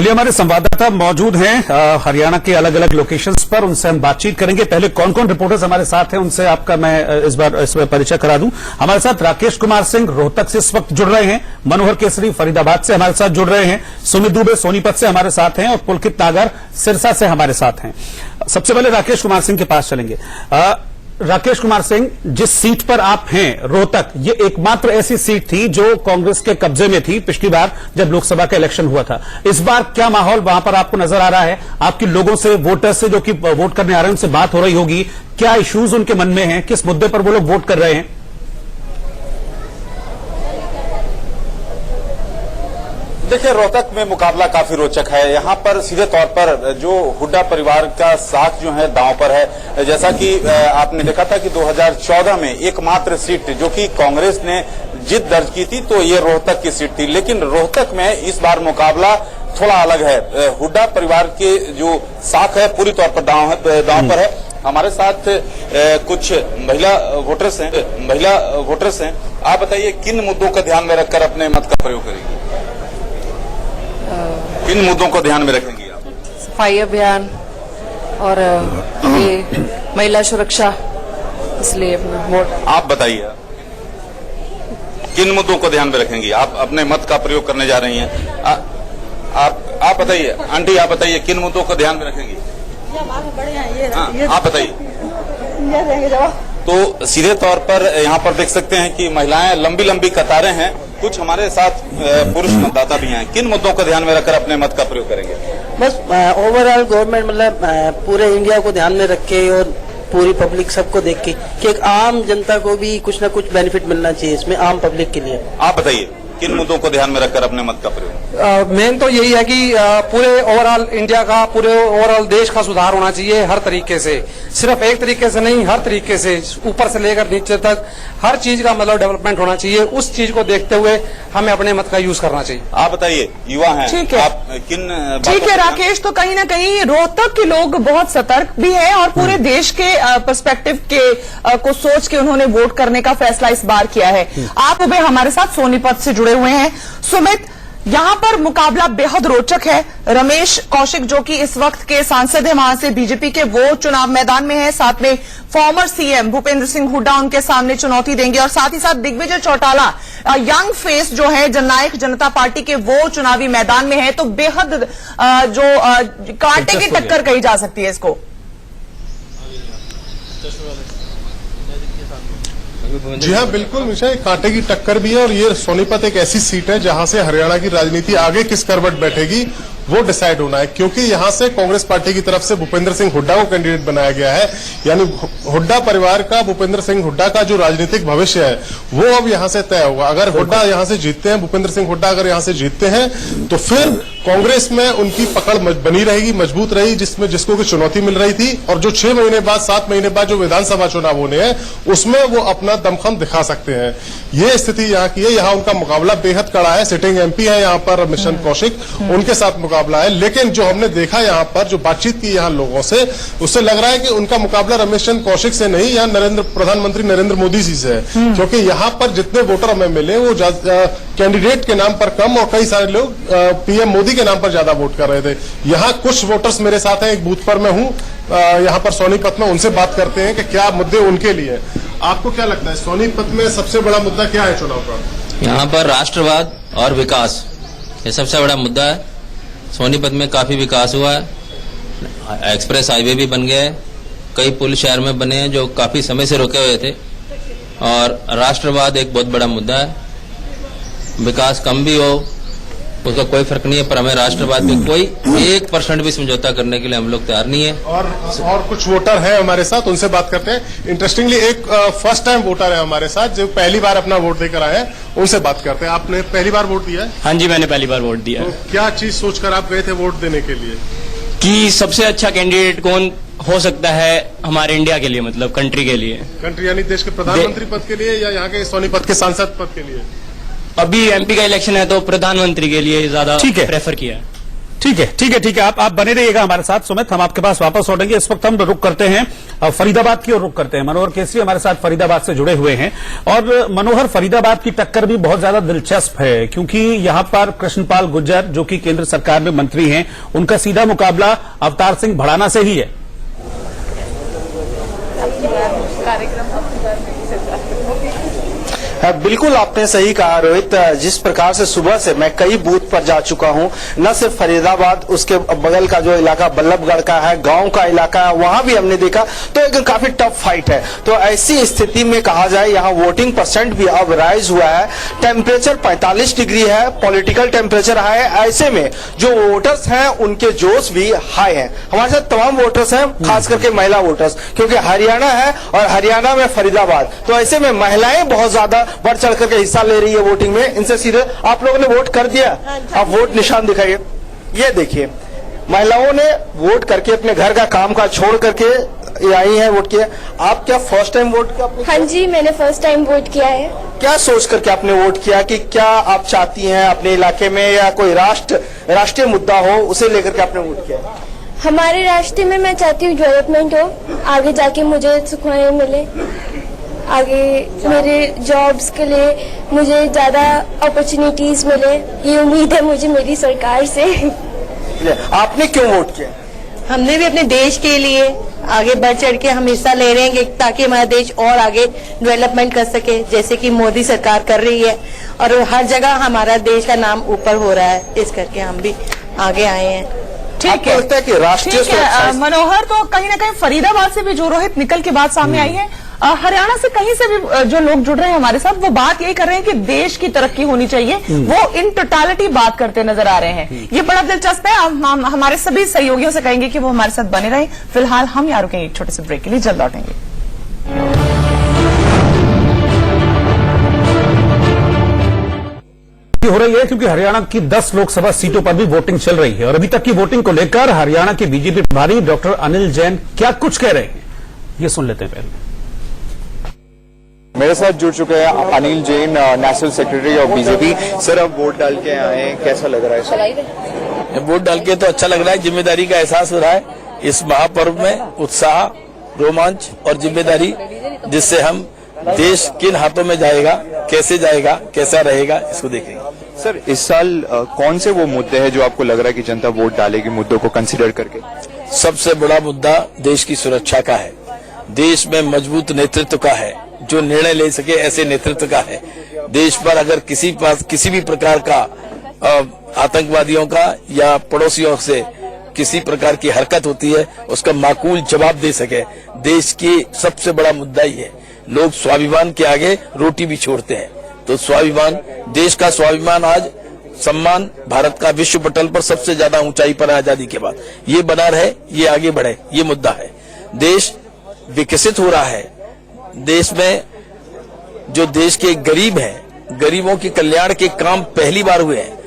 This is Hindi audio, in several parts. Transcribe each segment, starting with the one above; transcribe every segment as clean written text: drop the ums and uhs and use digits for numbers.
चलिए, हमारे संवाददाता मौजूद हैं हरियाणा के अलग अलग लोकेशंस पर, उनसे हम बातचीत करेंगे। पहले कौन कौन रिपोर्टर्स हमारे साथ हैं उनसे आपका मैं इस बार परिचय करा दूं। हमारे साथ राकेश कुमार सिंह रोहतक से इस वक्त जुड़ रहे हैं, मनोहर केसरी फरीदाबाद से हमारे साथ जुड़ रहे हैं, सुमित दुबे सोनीपत से हमारे साथ हैं और पुलकित नागर सिरसा से हमारे साथ हैं। सबसे पहले राकेश कुमार सिंह के पास चलेंगे। राकेश कुमार सिंह, जिस सीट पर आप हैं रोहतक, ये एकमात्र ऐसी सीट थी जो कांग्रेस के कब्जे में थी पिछली बार जब लोकसभा का इलेक्शन हुआ था। इस बार क्या माहौल वहां पर आपको नजर आ रहा है? आपके लोगों से, वोटर्स से जो कि वोट करने आ रहे हैं, उनसे बात हो रही होगी, क्या इश्यूज उनके मन में हैं, किस मुद्दे पर वो लोग वोट कर रहे हैं? देखिए, रोहतक में मुकाबला काफी रोचक है। यहाँ पर सीधे तौर पर जो हुड्डा परिवार का साथ जो है दांव पर है। जैसा कि आपने देखा था कि 2014 में एकमात्र सीट जो कि कांग्रेस ने जीत दर्ज की थी, तो ये रोहतक की सीट थी। लेकिन रोहतक में इस बार मुकाबला थोड़ा अलग है। हुड्डा परिवार के जो साख है पूरी तौर पर दांव पर है। हमारे साथ कुछ महिला वोटर्स हैं। आप बताइए, किन मुद्दों को ध्यान में रखकर अपने मत का प्रयोग करेंगे? किन मुद्दों को ध्यान में रखेंगी आप? सफाई अभियान और ये महिला सुरक्षा, इसलिए वोट। आप बताइए, किन मुद्दों को ध्यान में रखेंगी? आप अपने मत का प्रयोग करने जा रही हैं। आप बताइए आंटी, आप बताइए किन मुद्दों को ध्यान में रखेंगी? आप बताइए। तो सीधे तौर पर यहाँ पर देख सकते हैं कि महिलाएं लंबी लंबी कतारें हैं। कुछ हमारे साथ पुरुष मतदाता भी हैं। किन मुद्दों को ध्यान में रखकर अपने मत का प्रयोग करेंगे? बस ओवरऑल गवर्नमेंट मतलब पूरे इंडिया को ध्यान में रख के और पूरी पब्लिक सबको देख के कि एक आम जनता को भी कुछ न कुछ बेनिफिट मिलना चाहिए इसमें, आम पब्लिक के लिए। आप बताइए, किन मुद्दों को ध्यान में रखकर अपने मत का प्रयोग? मेन तो यही है कि पूरे ओवरऑल इंडिया का, पूरे ओवरऑल देश का सुधार होना चाहिए हर तरीके से, सिर्फ एक तरीके से नहीं, हर तरीके से, ऊपर से लेकर नीचे तक हर चीज का मतलब डेवलपमेंट होना चाहिए। उस चीज को देखते हुए हमें अपने मत का यूज करना चाहिए। आप बताइए, युवा हैं, ठीक है, आप किन? ठीक है राकेश, तो कहीं ना कहीं रोहतक के लोग बहुत सतर्क भी हैं और पूरे देश के पर्सपेक्टिव के को सोच के उन्होंने वोट करने का फैसला इस बार किया है। आप उबे हमारे साथ सोनीपत से जुड़े हुए हैं। सुमित, यहां पर मुकाबला बेहद रोचक है। रमेश कौशिक जो कि इस वक्त के सांसद हैं, वहां से बीजेपी के, वो चुनाव मैदान में है। साथ में फॉर्मर सीएम भूपेंद्र सिंह हुड्डा उनके सामने चुनौती देंगे और साथ ही साथ दिग्विजय चौटाला, यंग फेस जो है जननायक जनता पार्टी के, वो चुनावी मैदान में है। तो बेहद जो कांटे की टक्कर कही जा सकती है इसको। जी हाँ, बिल्कुल निशा, कांटे की टक्कर भी है और ये सोनीपत एक ऐसी सीट है जहां से हरियाणा की राजनीति आगे किस करवट बैठेगी वो डिसाइड होना है, क्योंकि यहां से कांग्रेस पार्टी की तरफ से भूपेंद्र सिंह हुड्डा को कैंडिडेट बनाया गया है। यानी हुड्डा परिवार का, भूपेंद्र सिंह हुड्डा का जो राजनीतिक भविष्य है वो अब यहां से तय होगा। अगर हुड्डा यहां से जीतते हैं, भूपेंद्र सिंह हुड्डा अगर यहां से जीतते हैं, तो फिर कांग्रेस में उनकी पकड़ बनी रहेगी, मजबूत रहेगी, जिसको की चुनौती मिल रही थी। और जो 6 महीने बाद, 7 महीने बाद जो विधानसभा चुनाव होने हैं, उसमें वो अपना दमखम दिखा सकते हैं। ये स्थिति यहाँ की है। यहाँ उनका मुकाबला बेहद कड़ा है। सिटिंग एमपी है यहाँ पर मिशन कौशिक, उनके साथ मुकाबला है। लेकिन जो हमने देखा यहाँ पर, जो बातचीत की यहाँ लोगों से, उससे लग रहा है कि उनका मुकाबला रमेश चंद्र कौशिक से नहीं, यहाँ प्रधानमंत्री नरेंद्र मोदी जी से है। क्योंकि यहाँ पर जितने वोटर हमें मिले वो कैंडिडेट के नाम पर कम और कई सारे लोग पीएम मोदी के नाम पर ज्यादा वोट कर रहे थे। यहाँ कुछ वोटर्स मेरे साथ हैं, एक बूथ पर मैं हूँ यहाँ पर सोनीपत में, उनसे बात करते हैं कि क्या मुद्दे उनके लिए। आपको क्या लगता है सोनीपत में सबसे बड़ा मुद्दा क्या है चुनाव का? यहाँ पर राष्ट्रवाद और विकास, ये सबसे बड़ा मुद्दा है। सोनीपत में काफी विकास हुआ है, एक्सप्रेस हाईवे भी बन गया है, कई पुल शहर में बने हैं जो काफी समय से रुके हुए थे। और राष्ट्रवाद एक बहुत बड़ा मुद्दा है। विकास कम भी हो उसका कोई फर्क नहीं है, पर हमें राष्ट्रवाद में कोई 1% भी समझौता करने के लिए हम लोग तैयार नहीं है। और कुछ वोटर हैं हमारे साथ, उनसे बात करते हैं। इंटरेस्टिंगली एक फर्स्ट टाइम वोटर है हमारे साथ जो पहली बार अपना वोट देकर आए हैं, उनसे बात करते हैं। आपने पहली बार वोट दिया है? हाँ जी, मैंने पहली बार वोट दिया। तो क्या चीज सोचकर आप गए थे वोट देने के लिए? कि सबसे अच्छा कैंडिडेट कौन हो सकता है हमारे इंडिया के लिए, मतलब कंट्री के लिए। कंट्री यानी देश के प्रधानमंत्री पद के लिए या यहाँ के सोनीपत के सांसद पद के लिए? अभी एमपी का इलेक्शन है तो प्रधानमंत्री के लिए ज्यादा प्रेफर किया है। ठीक है आप बने रहिएगा हमारे साथ सुमित, हम आपके पास वापस लौटेंगे। इस वक्त हम रुक करते हैं फरीदाबाद की ओर रुक करते हैं। मनोहर केसरी हमारे साथ फरीदाबाद से जुड़े हुए हैं। और मनोहर, फरीदाबाद की टक्कर भी बहुत ज्यादा दिलचस्प है, क्योंकि यहां पर कृष्णपाल गुर्जर जो कि केंद्र सरकार में मंत्री हैं, उनका सीधा मुकाबला अवतार सिंह भड़ाना से ही है। बिल्कुल आपने सही कहा रोहित। जिस प्रकार से सुबह से मैं कई बूथ पर जा चुका हूं, न सिर्फ फरीदाबाद, उसके बगल का जो इलाका बल्लभगढ़ का है, गांव का इलाका है, वहां भी हमने देखा तो एक काफी टफ फाइट है। तो ऐसी स्थिति में कहा जाए यहां वोटिंग परसेंट भी अब राइज हुआ है। टेम्परेचर 45 डिग्री है, पॉलिटिकल टेम्परेचर हाई है। ऐसे में जो वोटर्स हैं उनके जोश भी हाई है। हमारे साथ तमाम वोटर्स हैं, खास करके महिला वोटर्स, क्योंकि हरियाणा है और हरियाणा में फरीदाबाद, तो ऐसे में महिलाएं बहुत ज्यादा बढ़ चढ़ करके हिस्सा ले रही है वोटिंग में। इनसे सीधे, आप लोगों ने वोट कर दिया? आप वोट निशान दिखाइए। ये देखिए, महिलाओं ने वोट करके अपने घर का काम काज छोड़ करके आई हैं, वोट किया। आप क्या फर्स्ट टाइम वोट किया? हाँ जी, मैंने फर्स्ट टाइम वोट किया है। क्या सोच करके आपने वोट किया कि क्या आप चाहती हैं अपने इलाके में या कोई राष्ट्रीय मुद्दा हो, उसे लेकर के आपने वोट किया? हमारे राष्ट्र में मैं चाहती हूँ डेवलपमेंट हो, आगे जाके मुझे सुखाने मिले, आगे मेरे जॉब्स के लिए मुझे ज्यादा अपॉर्चुनिटीज मिले, ये उम्मीद है मुझे मेरी सरकार से। आपने क्यों वोट किया? हमने भी अपने देश के लिए आगे बढ़ चढ़ के हम हिस्सा ले रहे हैं ताकि हमारा देश और आगे डेवलपमेंट कर सके, जैसे कि मोदी सरकार कर रही है और हर जगह हमारा देश का नाम ऊपर हो रहा है, इस करके हम भी आगे आए हैं। ठीक है कि राष्ट्रीय मनोहर, तो कहीं ना कहीं फरीदाबाद से भी जो रोहित निकल के बात सामने आई है, हरियाणा से कहीं से भी जो लोग जुड़ रहे हैं हमारे साथ, वो बात यही कर रहे हैं कि देश की तरक्की होनी चाहिए। वो इन टोटालिटी बात करते नजर आ रहे हैं। ये बड़ा दिलचस्प है। हम हमारे सभी सहयोगियों से कहेंगे कि वो हमारे साथ बने रहें। फिलहाल हम यहाँ रुकेंगे एक छोटे से ब्रेक के लिए, जल्द लौटेंगे। हो रही है क्योंकि हरियाणा की 10 लोकसभा सीटों पर भी वोटिंग चल रही है और अभी तक की वोटिंग को लेकर हरियाणा के बीजेपी प्रभारी डॉक्टर अनिल जैन क्या कुछ कह रहे हैं, ये सुन लेते हैं पहले। मेरे साथ जुड़ चुके हैं Anil Jain, national secretary of BJP. Sir, अब वोट डाल के आए हैं, कैसा लग रहा है सर? वोट डाल के तो अच्छा लग रहा है, जिम्मेदारी का एहसास हो रहा है। इस महापर्व में उत्साह, रोमांच और जिम्मेदारी, जिससे हम देश किन हाथों में जाएगा, कैसा रहेगा, इसको देखेंगे। सर, इस साल कौन से वो मुद्दे हैं जो आपको लग रहा है कि जनता वोट डालेगी, मुद्दों को कंसीडर करके? सबसे बड़ा मुद्दा देश की सुरक्षा का है, देश में मजबूत नेतृत्व का है, जो निर्णय ले सके ऐसे नेतृत्व का है। देश पर अगर किसी भी प्रकार का आतंकवादियों का या पड़ोसियों से किसी प्रकार की हरकत होती है, उसका माकूल जवाब दे सके, देश की सबसे बड़ा मुद्दा ही है। लोग स्वाभिमान के आगे रोटी भी छोड़ते हैं, तो स्वाभिमान, देश का स्वाभिमान, आज सम्मान भारत का विश्व पटल पर सबसे ज्यादा ऊंचाई पर आजादी के बाद, ये बना रहे, ये आगे बढ़े, ये मुद्दा है। देश विकसित हो रहा है। देश में जो देश के गरीब हैं, गरीबों के कल्याण के काम पहली बार हुए हैं।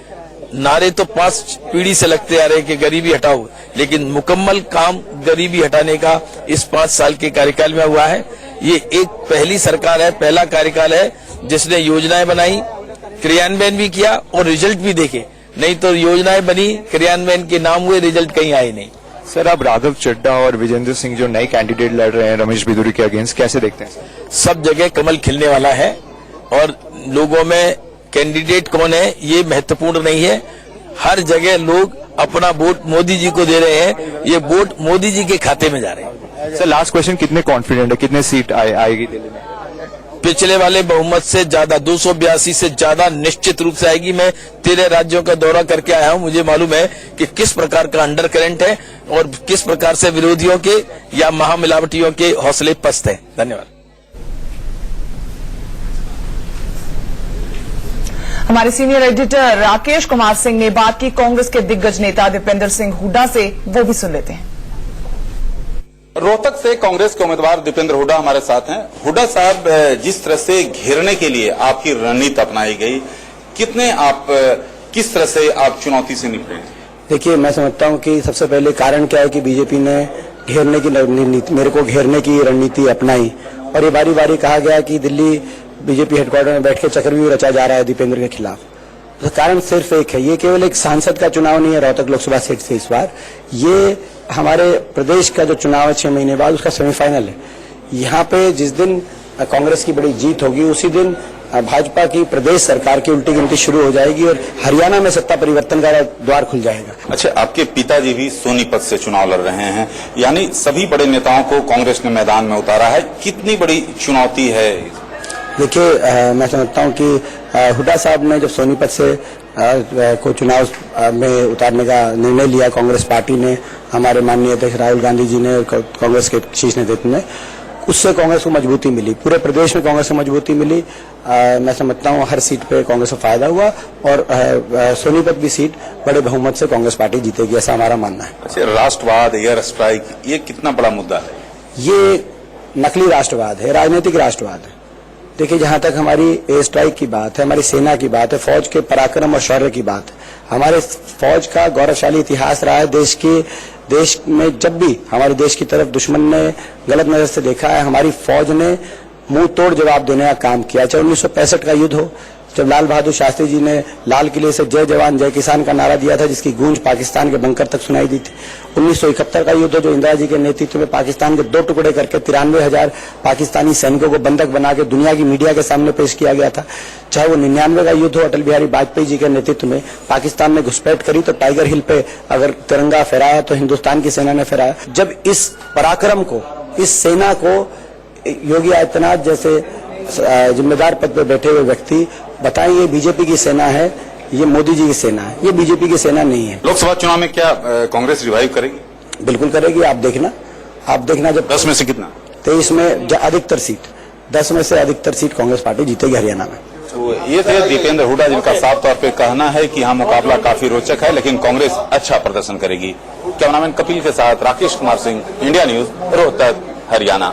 नारे तो 5 पीढ़ी से लगते आ रहे कि गरीबी हटाओ, लेकिन मुकम्मल काम गरीबी हटाने का इस 5 साल के कार्यकाल में हुआ है। ये एक पहली सरकार है, पहला कार्यकाल है जिसने योजनाएं बनाई, क्रियान्वयन भी किया और रिजल्ट भी देखे। नहीं तो योजनाएं बनी, क्रियान्वयन के नाम हुए, रिजल्ट कहीं आए नहीं। सर, आप राघव चड्ढा और विजेंद्र सिंह जो नए कैंडिडेट लड़ रहे हैं रमेश बिधूरी के अगेंस्ट, कैसे देखते हैं? सब जगह कमल खिलने वाला है और लोगों में कैंडिडेट कौन है ये महत्वपूर्ण नहीं है। हर जगह लोग अपना वोट मोदी जी को दे रहे हैं, ये वोट मोदी जी के खाते में जा रहे हैं। सर, लास्ट क्वेश्चन, कितने कॉन्फिडेंट है, कितने सीट आएगी दिल्ली में? पिछले वाले बहुमत से ज्यादा, 282 से ज्यादा निश्चित रूप से आएगी। मैं 13 राज्यों का दौरा करके आया हूं, मुझे मालूम है कि किस प्रकार का अंडर करंट है और किस प्रकार से विरोधियों के या महामिलावटियों के हौसले पस्त हैं। धन्यवाद। हमारे सीनियर एडिटर राकेश कुमार सिंह ने बात की कांग्रेस के दिग्गज नेता दीपेंद्र सिंह हुड्डा से, वो भी सुन लेते हैं। रोहतक से कांग्रेस के उम्मीदवार दीपेंद्र हुड्डा हमारे साथ हैं। हुड्डा साहब, जिस तरह से घेरने के लिए आपकी रणनीति अपनाई गई, किस तरह से आप चुनौती से निपटे? देखिए, मैं समझता हूं कि सबसे पहले कारण क्या है कि बीजेपी ने मेरे को घेरने की रणनीति अपनाई और ये बारी बारी कहा गया कि दिल्ली बीजेपी हेडक्वार्टर में बैठ के चक्रव्यूह रचा जा रहा है दीपेंद्र के खिलाफ। तो कारण सिर्फ एक है, ये केवल एक सांसद का चुनाव नहीं है रोहतक लोकसभा सीट से इस बार, ये हमारे प्रदेश का जो चुनाव है 6 महीने बाद उसका सेमीफाइनल है। यहाँ पे जिस दिन कांग्रेस की बड़ी जीत होगी उसी दिन भाजपा की प्रदेश सरकार की उल्टी गिनती शुरू हो जाएगी और हरियाणा में सत्ता परिवर्तन का द्वार खुल जाएगा। अच्छा, आपके पिताजी भी सोनीपत से चुनाव लड़ रहे हैं, यानी सभी बड़े नेताओं को कांग्रेस ने मैदान में उतारा है, कितनी बड़ी चुनौती है? देखिए, मैं समझता हूं कि हुड्डा साहब ने जब सोनीपत से को चुनाव में उतारने का निर्णय लिया कांग्रेस पार्टी ने, हमारे माननीय अध्यक्ष राहुल गांधी जी ने, कांग्रेस के शीर्ष नेतृत्व में, उससे कांग्रेस को मजबूती मिली, पूरे प्रदेश में कांग्रेस को मजबूती मिली। मैं समझता हूं हर सीट पे कांग्रेस को फायदा हुआ और सोनीपत भी सीट बड़े बहुमत से कांग्रेस पार्टी जीतेगी, ऐसा हमारा मानना है। अच्छा, राष्ट्रवाद, एयर स्ट्राइक, ये कितना बड़ा मुद्दा है? ये नकली राष्ट्रवाद है, राजनीतिक राष्ट्रवाद है। देखिए, जहां तक हमारी एयर स्ट्राइक की बात है, हमारी सेना की बात है, फौज के पराक्रम और शौर्य की बात है, हमारे फौज का गौरवशाली इतिहास रहा है। देश में जब भी हमारे देश की तरफ दुश्मन ने गलत नजर से देखा है, हमारी फौज ने मुंह तोड़ जवाब देने का काम किया। चाहे 1965 का युद्ध हो, जब लाल बहादुर शास्त्री जी ने लाल किले से जय जवान जय किसान का नारा दिया था, जिसकी गूंज पाकिस्तान के बंकर तक सुनाई दी थी। 1971 का युद्ध, जो इंदिरा जी के नेतृत्व में पाकिस्तान के 2 टुकड़े करके 93,000 पाकिस्तानी सैनिकों को बंधक बना के दुनिया की मीडिया के सामने पेश किया गया था। चाहे वो 99 का युद्ध हो, अटल बिहारी वाजपेयी जी के नेतृत्व में पाकिस्तान ने घुसपैठ करी तो टाइगर हिल पे अगर तिरंगा फहराया तो हिंदुस्तान की सेना ने फहराया। जब इस पराक्रम को, इस सेना को योगी आदित्यनाथ जैसे जिम्मेदार पद पर बैठे हुए व्यक्ति बताएं ये बीजेपी की सेना है, ये मोदी जी की सेना है, ये बीजेपी की सेना नहीं है। लोकसभा चुनाव में क्या कांग्रेस रिवाइव करेगी? बिल्कुल करेगी। आप देखना जब 10 में से कितना? 23 में अधिकतर सीट, 10 में से अधिकतर सीट कांग्रेस पार्टी जीतेगी हरियाणा में। तो ये थे दीपेंद्र हुड्डा, जिनका साफ तौर पे कहना है कि हाँ, मुकाबला काफी रोचक है, लेकिन कांग्रेस अच्छा प्रदर्शन करेगी। कैमरामैन कपिल के साथ राकेश कुमार सिंह, इंडिया न्यूज, रोहतक, हरियाणा।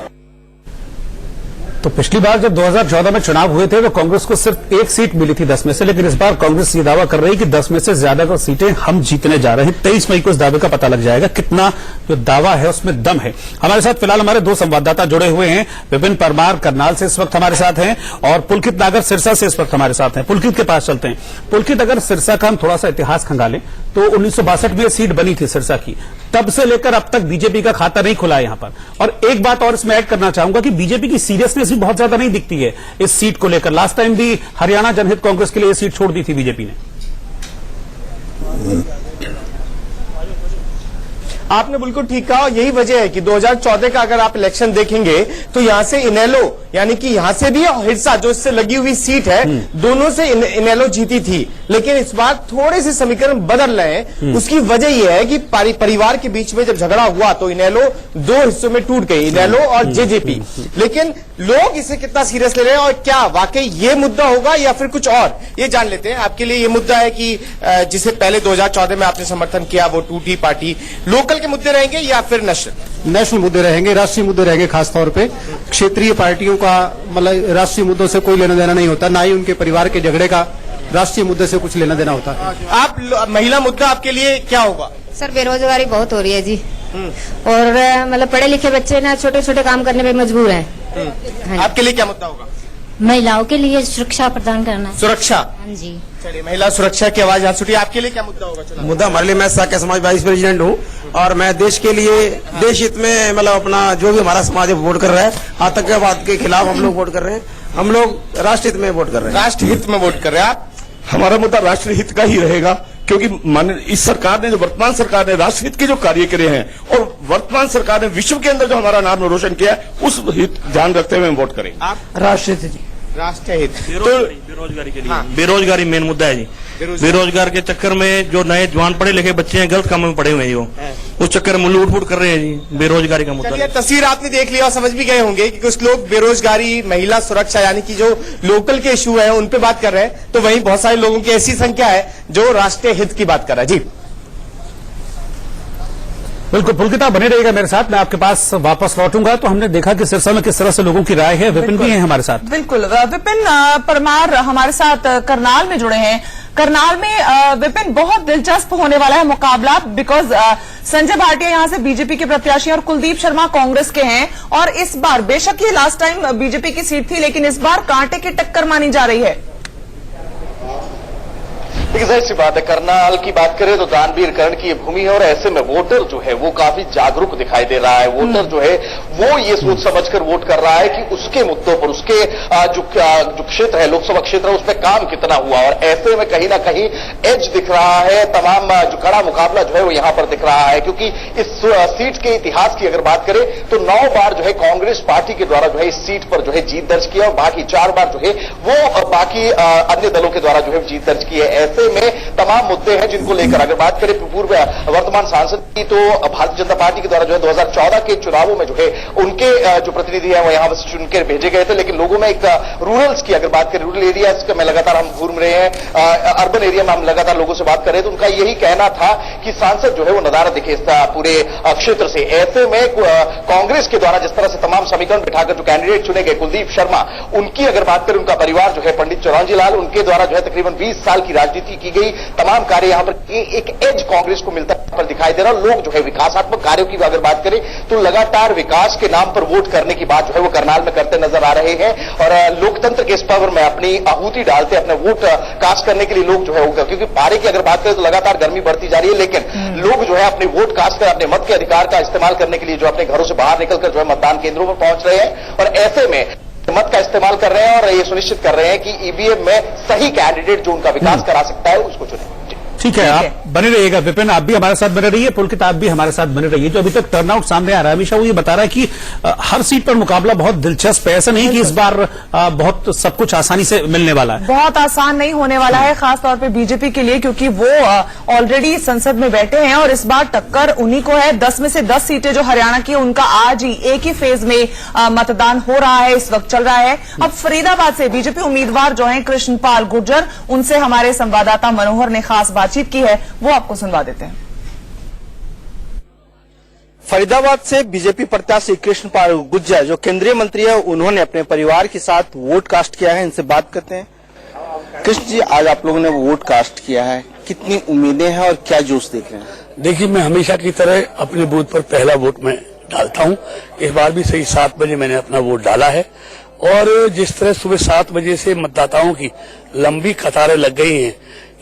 तो पिछली बार जब 2014 में चुनाव हुए थे तो कांग्रेस को सिर्फ 1 सीट मिली थी 10 में से, लेकिन इस बार कांग्रेस ये दावा कर रही है कि 10 में से ज्यादा का सीटें हम जीतने जा रहे हैं। 23 मई को इस दावे का पता लग जाएगा कितना जो दावा है उसमें दम है। हमारे साथ फिलहाल हमारे 2 संवाददाता जुड़े हुए हैं। विपिन परमार करनाल से इस वक्त हमारे साथ हैं और पुलकित नागर सिरसा से इस वक्त हमारे साथ हैं। पुलकित के पास चलते हैं। पुलकित, अगर सिरसा का हम थोड़ा सा इतिहास खंगालें तो 1962 में सीट बनी थी सिरसा की, तब से लेकर अब तक बीजेपी का खाता नहीं खुला है यहां पर। और एक बात और इसमें ऐड करना चाहूंगा कि बीजेपी की सीरियसनेस भी बहुत ज्यादा नहीं दिखती है इस सीट को लेकर। लास्ट टाइम भी हरियाणा जनहित कांग्रेस के लिए सीट छोड़ दी थी बीजेपी ने। आपने बिल्कुल ठीक कहा, और यही वजह है कि 2014 का अगर आप इलेक्शन देखेंगे तो यहां से इनेलो, यानी कि यहां से भी हिरसा जो इससे लगी हुई सीट है, दोनों से इनेलो जीती थी। लेकिन इस बार थोड़े से समीकरण बदल रहे हैं। उसकी वजह यह है कि परिवार के बीच में जब झगड़ा हुआ तो इनेलो 2 हिस्सों में टूट गई, इनेलो और जेजेपी। लेकिन लोग इसे कितना सीरियस ले रहे हैं और क्या वाकई ये मुद्दा होगा या फिर कुछ और, ये जान लेते हैं। आपके लिए ये मुद्दा है कि जिसे पहले 2014 में आपने समर्थन किया वो टूटी पार्टी, लोकल के मुद्दे रहेंगे या फिर नेशनल मुद्दे रहेंगे, राष्ट्रीय मुद्दे रहेंगे। खासतौर पे क्षेत्रीय पार्टियों का मतलब राष्ट्रीय मुद्दों से कोई लेना देना नहीं होता, ना ही उनके परिवार के झगड़े का राष्ट्रीय मुद्दे से कुछ लेना देना होता है। आप महिला मुद्दा आपके लिए क्या होगा? सर, बेरोजगारी बहुत हो रही है जी, और मतलब पढ़े लिखे बच्चे ना छोटे छोटे काम करने पे मजबूर हैं। आपके लिए क्या मुद्दा होगा? महिलाओं के लिए सुरक्षा प्रदान करना है। सुरक्षा? हाँ जी। चलिए, महिला सुरक्षा की आवाज यहाँ छुटी। आपके लिए क्या मुद्दा होगा चुनाव? मुद्दा हमारे लिए, मैं साक्य समाज वाइस प्रेसिडेंट हूँ और मैं देश के लिए, देश हित में मतलब अपना जो भी हमारा समाज है वोट कर रहा है। आतंकवाद के खिलाफ हम लोग वोट कर रहे हैं, हम लोग राष्ट्र हित में वोट कर रहे हैं। राष्ट्र हित में वोट कर रहे हैं आप? हमारा मुद्दा राष्ट्र हित का ही रहेगा, क्योंकि इस सरकार ने, जो वर्तमान सरकार ने राष्ट्र हित के जो कार्य करे हैं और वर्तमान सरकार ने विश्व के अंदर जो हमारा नाम रोशन किया है, उस हित ध्यान रखते हुए हम वोट करेंगे। आप? राष्ट्र हित जी, राष्ट्र हित। बेरोजगारी के लिए, बेरोजगारी मेन मुद्दा है जी। बेरोजगार के चक्कर में जो नए जवान पढ़े लिखे बच्चे हैं गलत कामों में पड़े हुए हैं, वो उस चक्कर में लूट फूट कर रहे हैं जी। बेरोजगारी का मुद्दा। तस्वीर आपने देख लिया और समझ भी गए होंगे कि कुछ लोग बेरोजगारी, महिला सुरक्षा, यानी कि जो लोकल के इशू है उन पे बात कर रहे हैं, तो वहीं बहुत सारे लोगों की ऐसी संख्या है जो राष्ट्रीय हित की बात कर रहा है। जी बिल्कुल, पुलकित बने रहिएगा मेरे साथ, मैं आपके पास वापस लौटूंगा। तो हमने देखा कि सिरसा में किस तरह से लोगों की राय है। विपिन भी है हमारे साथ। बिल्कुल, विपिन परमार हमारे साथ करनाल में जुड़े हैं। करनाल में विपिन, बहुत दिलचस्प होने वाला है मुकाबला, बिकॉज संजय भाटिया यहां से बीजेपी के प्रत्याशी और कुलदीप शर्मा कांग्रेस के हैं। और इस बार बेशक ये लास्ट टाइम बीजेपी की सीट थी, लेकिन इस बार कांटे की टक्कर मानी जा रही है। देखिए जाहिर सी बात है, करनाल की बात करें तो दानवीर कर्ण की ये भूमि है और ऐसे में वोटर जो है वो काफी जागरूक दिखाई दे रहा है। वोटर जो है वो ये सोच समझकर वोट कर रहा है कि उसके मुद्दों पर, उसके जो क्षेत्र है, लोकसभा क्षेत्र है, उसमें काम कितना हुआ। और ऐसे में कहीं ना कहीं एज दिख रहा है, तमाम जो कड़ा मुकाबला जो है वो यहां पर दिख रहा है। क्योंकि इस सीट के इतिहास की अगर बात करें तो 9 बार जो है कांग्रेस पार्टी के द्वारा जो है इस सीट पर जो है जीत दर्ज किया और बाकी 4 बार जो है वो बाकी अन्य दलों के द्वारा जो है जीत दर्ज की है। ऐसे में तमाम मुद्दे हैं जिनको लेकर अगर बात करें पूर्व वर्तमान सांसद की, तो भारतीय जनता पार्टी के द्वारा जो है 2014 के चुनावों में जो है उनके जो प्रतिनिधि है वो यहां से चुनकर भेजे गए थे। लेकिन लोगों में एक रूरल्स की अगर बात करें, रूरल एरियाज में लगातार हम घूम रहे हैं, अर्बन एरिया में हम लगातार लोगों से बात कर रहे हैं, तो उनका यही कहना था कि सांसद जो है वो नदारद दिखे पूरे क्षेत्र से। ऐसे में कांग्रेस के द्वारा जिस तरह से तमाम समीकरण बिठाकर जो कैंडिडेट चुने गए, कुलदीप शर्मा, उनकी अगर बात करें, उनका परिवार जो है पंडित चिरंजी लाल, उनके द्वारा जो है तकरीबन 20 साल की राजनीति की गई, तमाम कार्य यहां पर एक एज कांग्रेस को मिलता पर दिखाई दे रहा। लोग जो है विकासात्मक कार्यों की अगर बात करें तो लगातार विकास के नाम पर वोट करने की बात जो है वो करनाल में करते नजर आ रहे हैं और लोकतंत्र के इस पर्व में अपनी आहुति डालते, अपने वोट कास्ट करने के लिए लोग जो है होगा। क्योंकि पारे की अगर बात करें तो लगातार गर्मी बढ़ती जा रही है, लेकिन लोग जो है अपने वोट कास्ट कर, अपने मत के अधिकार का इस्तेमाल करने के लिए जो अपने घरों से बाहर निकलकर जो है मतदान केंद्रों पर पहुंच रहे हैं और ऐसे में मत का इस्तेमाल कर रहे हैं और ये सुनिश्चित कर रहे हैं कि ईवीएम में सही कैंडिडेट जो उनका विकास करा सकता है उसको चुने। ठीक है, आप बने रहिएगा। विपिन, आप भी हमारे साथ बने रहिए, पुलकित आप भी हमारे साथ बने रहिए। जो अभी तक टर्नआउट सामने आ रहा है, हमेशा वो ये बता रहा है कि हर सीट पर मुकाबला बहुत दिलचस्प है। ऐसा नहीं कि इस बार बहुत सब कुछ आसानी से मिलने वाला है, बहुत आसान नहीं होने वाला है, खासतौर पे बीजेपी के लिए, क्योंकि वो ऑलरेडी संसद में बैठे हैं और इस बार टक्कर उन्हीं को है। 10 में से 10 सीटें जो हरियाणा की, उनका आज ही एक ही फेज में मतदान हो रहा है, इस वक्त चल रहा है। अब फरीदाबाद से बीजेपी उम्मीदवार जो है कृष्णपाल गुर्जर, उनसे हमारे संवाददाता मनोहर ने खास बातचीत की है, वो आपको सुनवा देते हैं। फरीदाबाद से बीजेपी प्रत्याशी कृष्णपाल गुर्जर जो केंद्रीय मंत्री है, उन्होंने अपने परिवार के साथ वोट कास्ट किया है। इनसे बात करते हैं। कृष्ण जी, आज आप लोगों ने वोट कास्ट किया है, कितनी उम्मीदें हैं और क्या जोश देख रहे हैं? देखिए, मैं हमेशा की तरह अपने बूथ पर पहला वोट मैं डालता हूं। इस बार भी सही 7 बजे मैंने अपना वोट डाला है और जिस तरह सुबह 7 बजे से मतदाताओं की लंबी कतारें लग गई हैं,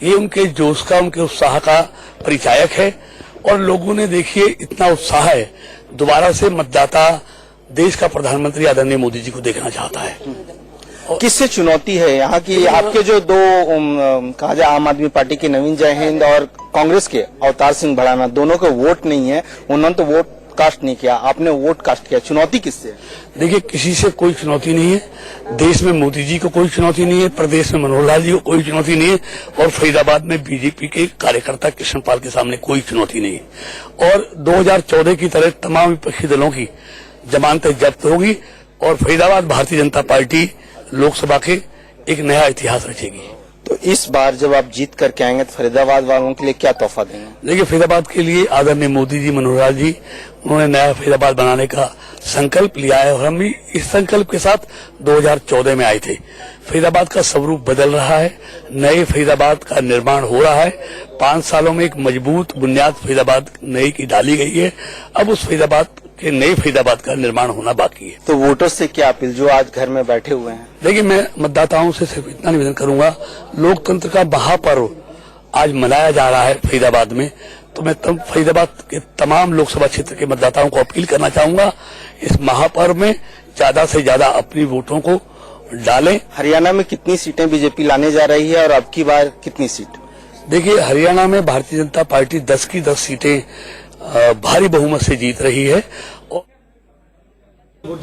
ये उनके जोश का, उनके उत्साह का परिचायक है। और लोगों ने देखिए इतना उत्साह है, दोबारा से मतदाता देश का प्रधानमंत्री आदरणीय मोदी जी को देखना चाहता है। किससे चुनौती है यहाँ की? आपके जो दो कहा जाए आम आदमी पार्टी के नवीन जयहिंद और कांग्रेस के अवतार सिंह भड़ाना, दोनों के वोट नहीं है, उन्होंने तो वोट कास्ट नहीं किया, आपने वोट कास्ट किया। चुनौती किससे? देखिए, किसी से कोई चुनौती नहीं है। देश में मोदी जी को कोई चुनौती नहीं है, प्रदेश में मनोहर लाल जी को कोई चुनौती नहीं है और फरीदाबाद में बीजेपी के कार्यकर्ता कृष्णपाल के सामने कोई चुनौती नहीं है। और 2014 की तरह तमाम विपक्षी दलों की जमानतें जब्त होगी और फरीदाबाद भारतीय जनता पार्टी लोकसभा के एक नया इतिहास रचेगी। तो इस बार जब आप जीत करके आएंगे तो फरीदाबाद वालों के लिए क्या तोहफा देंगे? देखिए, फरीदाबाद के लिए आदरणीय मोदी जी, मनोहर लाल जी, उन्होंने नया फरीदाबाद बनाने का संकल्प लिया है और हम भी इस संकल्प के साथ 2014 में आए थे। फरीदाबाद का स्वरूप बदल रहा है, नए फरीदाबाद का निर्माण हो रहा है। 5 सालों में एक मजबूत बुनियाद फरीदाबाद नई की डाली गई है। अब उस फरीदाबाद के नए फरीदाबाद का निर्माण होना बाकी है। तो वोटर्स से क्या अपील जो आज घर में बैठे हुए हैं? देखिए, मैं मतदाताओं से सिर्फ इतना निवेदन करूंगा, लोकतंत्र का महापर्व आज मनाया जा रहा है फरीदाबाद में, तो मैं फरीदाबाद के तमाम लोकसभा क्षेत्र के मतदाताओं को अपील करना चाहूंगा, इस महापर्व में ज्यादा से ज्यादा अपनी वोटों को डालें। हरियाणा में कितनी सीटें बीजेपी लाने जा रही है और अब की बार कितनी सीट? देखिए, हरियाणा में भारतीय जनता पार्टी 10 की 10 सीटें भारी बहुमत से जीत रही है